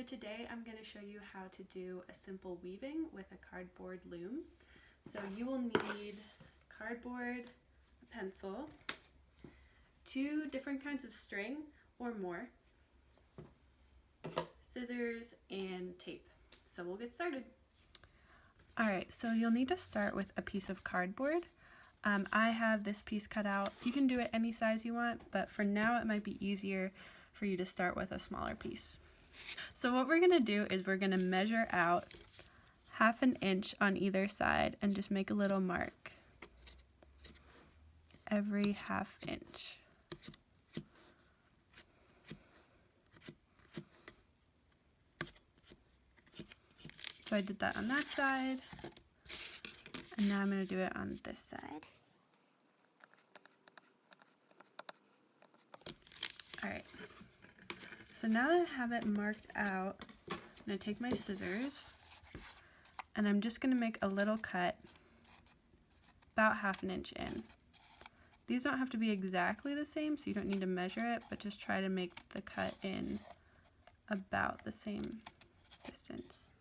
today I'm going to show you how to do a simple weaving with a cardboard loom. So you will need cardboard, a pencil, 2 different kinds of string or more, scissors, and tape. So we'll get started. Alright, so you'll need to start with a piece of cardboard. I have this piece cut out. You can do it any size you want, but for now it might be easier for you to start with a smaller piece. So what we're going to do is we're going to measure out 1/2 inch on either side and just make a little mark every 1/2 inch. So I did that on that side, and now I'm going to do it on this side. Alright, so now that I have it marked out, I'm going to take my scissors, and I'm just going to make a little cut about 1/2 inch in. These don't have to be exactly the same, so you don't need to measure it, but just try to make the cut in about the same distance.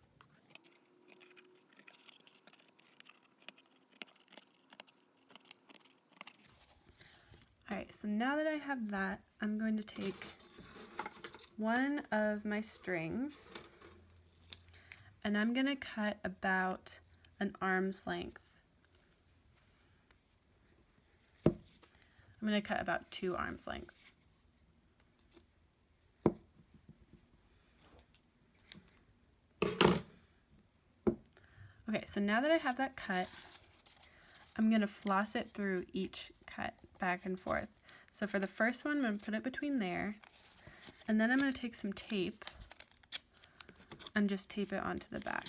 Alright, so now that I have that, I'm going to take one of my strings and I'm going to cut about an arm's length. I'm going to cut about 2 arms length. Okay, so now that I have that cut, I'm going to floss it through each cut back and forth. So for the first one, I'm going to put it between there, and then I'm going to take some tape and just tape it onto the back.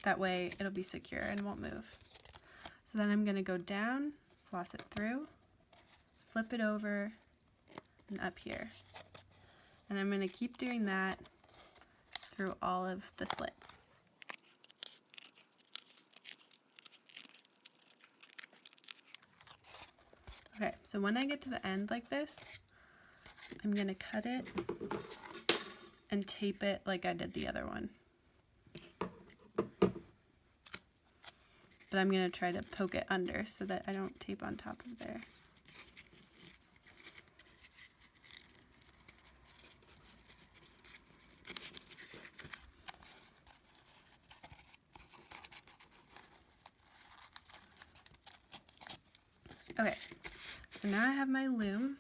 That way it'll be secure and won't move. So then I'm going to go down, floss it through, flip it over, and up here. And I'm going to keep doing that through all of the slits. Okay, so when I get to the end like this, I'm going to cut it and tape it like I did the other one. But I'm going to try to poke it under so that I don't tape on top of there. Okay, so now I have my loom,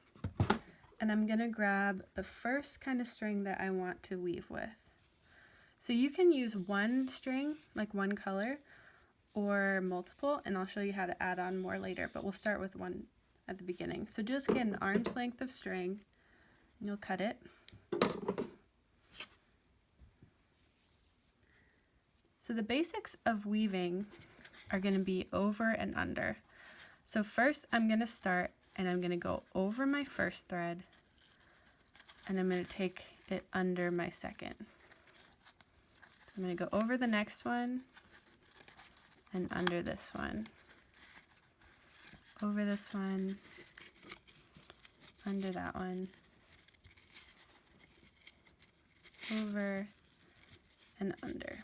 and I'm going to grab the first kind of string that I want to weave with. So you can use one string, like one color, or multiple, and I'll show you how to add on more later, but we'll start with one at the beginning. So just get an arm's length of string, and you'll cut it. So the basics of weaving are going to be over and under. So first I'm going to start, and I'm going to go over my first thread, and I'm going to take it under my second. I'm going to go over the next one and under this one, over this one, under that one, over and under.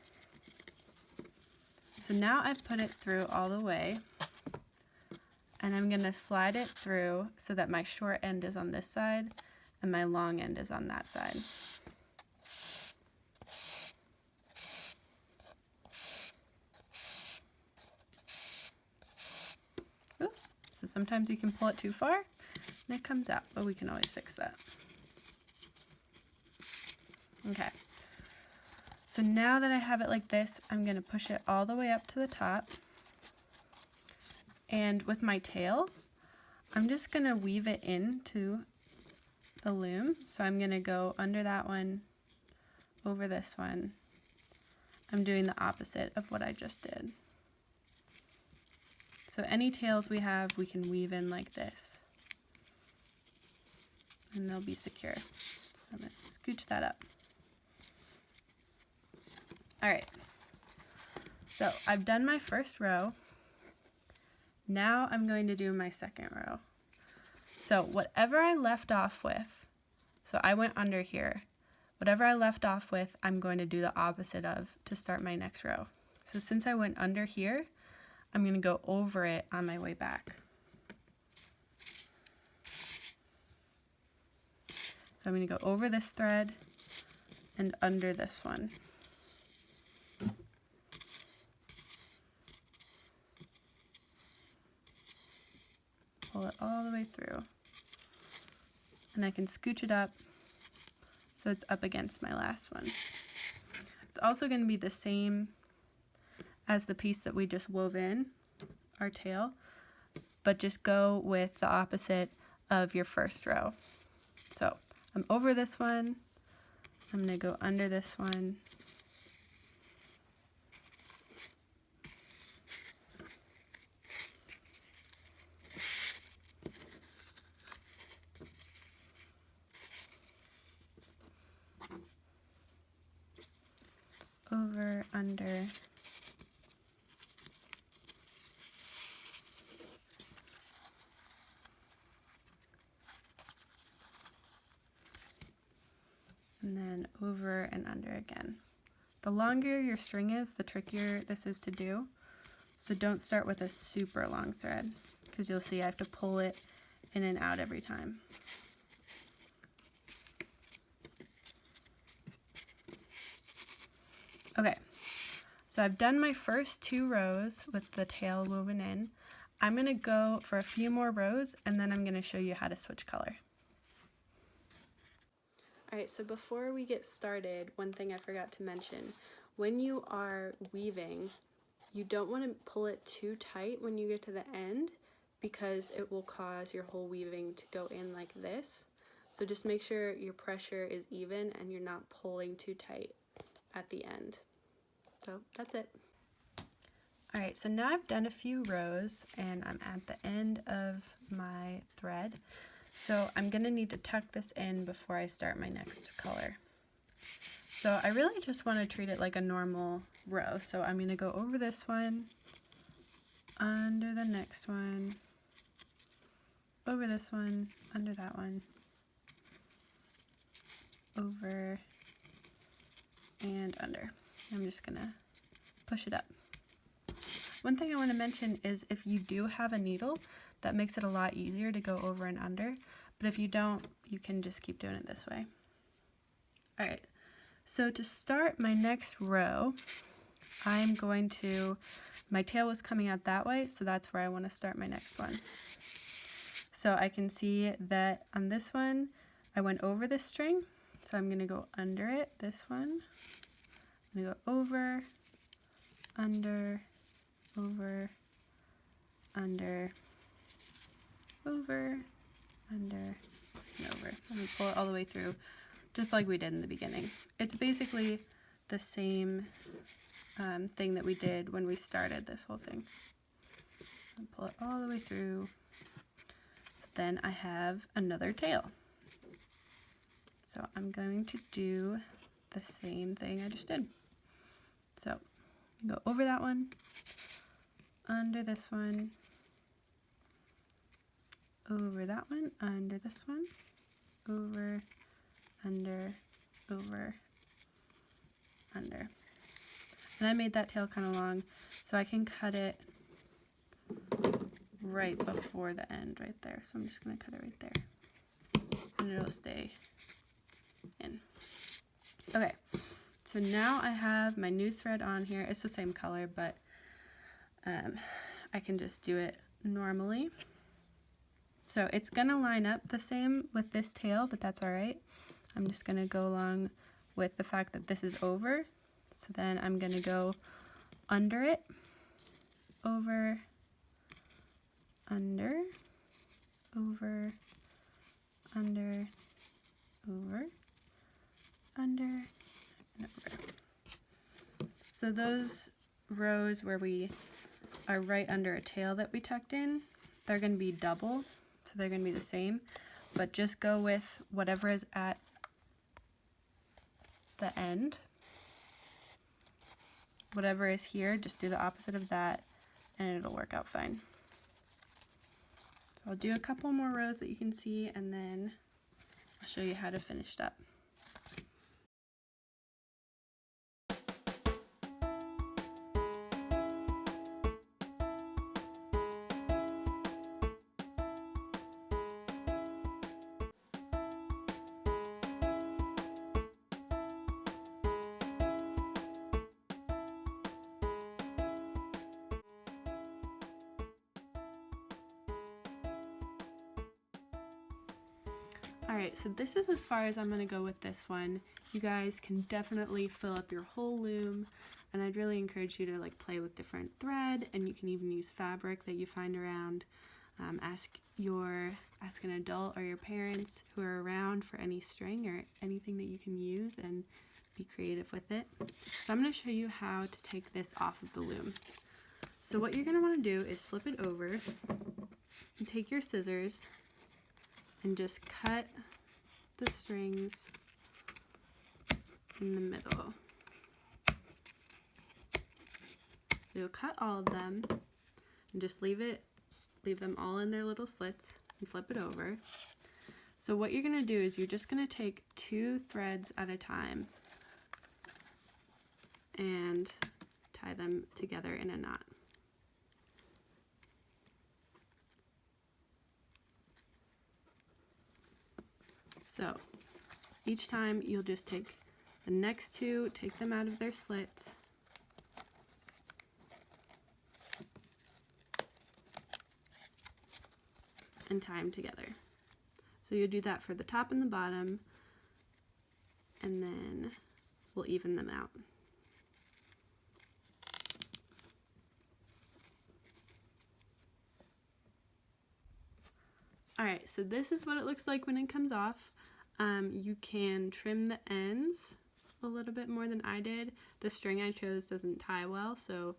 So now I've put it through all the way, and I'm going to slide it through so that my short end is on this side and my long end is on that side. Oops. So sometimes you can pull it too far and it comes out, but we can always fix that. Okay. So now that I have it like this, I'm going to push it all the way up to the top. And with my tail, I'm just going to weave it into the loom. So I'm going to go under that one, over this one. I'm doing the opposite of what I just did. So any tails we have, we can weave in like this. And they'll be secure. I'm going to scooch that up. Alright, so I've done my first row. Now I'm going to do my second row. So whatever I left off with, so I went under here, whatever I left off with, I'm going to do the opposite of to start my next row. So since I went under here, I'm going to go over it on my way back. So I'm going to go over this thread and under this one. Pull it all the way through. And I can scooch it up so it's up against my last one. It's also going to be the same as the piece that we just wove in, our tail, but just go with the opposite of your first row. So I'm over this one, I'm going to go under this one, over, under, and then over and under again. The longer your string is, the trickier this is to do. So don't start with a super long thread, because you'll see I have to pull it in and out every time. Okay, so I've done my first 2 rows with the tail woven in. I'm going to go for a few more rows and then I'm going to show you how to switch color. Alright, so before we get started, one thing I forgot to mention. When you are weaving, you don't want to pull it too tight when you get to the end because it will cause your whole weaving to go in like this. So just make sure your pressure is even and you're not pulling too tight at the end. So that's it. Alright, so now I've done a few rows and I'm at the end of my thread. So I'm going to need to tuck this in before I start my next color. So I really just want to treat it like a normal row. So I'm going to go over this one, under the next one, over this one, under that one, over, and under. I'm just going to push it up. One thing I want to mention is if you do have a needle, that makes it a lot easier to go over and under, but if you don't, you can just keep doing it this way. Alright, so to start my next row, I'm going to, my tail was coming out that way, so that's where I want to start my next one. So I can see that on this one, I went over this string, so I'm going to go under it, this one. I'm going to go over, under, over, under, over, under, and over. I'm going to pull it all the way through, just like we did in the beginning. It's basically the same thing that we did when we started this whole thing. I'll pull it all the way through. So then I have another tail. So I'm going to do the same thing I just did. So go over that one, under this one, over that one, under this one, over, under, over, under. And I made that tail kind of long, so I can cut it right before the end right there. So I'm just going to cut it right there, and it'll stay in. Okay, so now I have my new thread on here. It's the same color, but I can just do it normally. So it's going to line up the same with this tail, but that's all right. I'm just going to go along with the fact that this is over. So then I'm going to go under it, over, under, over, under, over, under, and over. So those rows where we are right under a tail that we tucked in, they're going to be double, so they're going to be the same, but just go with whatever is at the end. Whatever is here, just do the opposite of that, and it'll work out fine. So I'll do a couple more rows that you can see, and then I'll show you how to finish it up. Alright, so this is as far as I'm going to go with this one. You guys can definitely fill up your whole loom, and I'd really encourage you to like play with different thread, and you can even use fabric that you find around. Ask an adult or your parents who are around for any string or anything that you can use, and be creative with it. So I'm going to show you how to take this off of the loom. So what you're going to want to do is flip it over and take your scissors and just cut the strings in the middle. So you'll cut all of them and just leave them all in their little slits and flip it over. So what you're going to do is you're just going to take 2 threads at a time and tie them together in a knot. So each time you'll just take the next 2, take them out of their slits, and tie them together. So you'll do that for the top and the bottom, and then we'll even them out. Alright, so this is what it looks like when it comes off. You can trim the ends a little bit more than I did. The string I chose doesn't tie well, so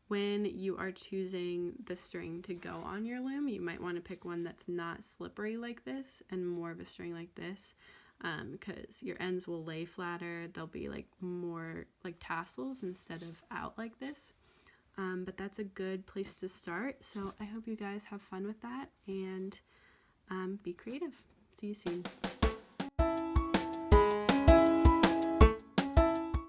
when you are choosing the string to go on your loom, you might want to pick one that's not slippery like this and more of a string like this, because your ends will lay flatter. They'll be like more like tassels instead of out like this. But that's a good place to start. So I hope you guys have fun with that and be creative. See you soon.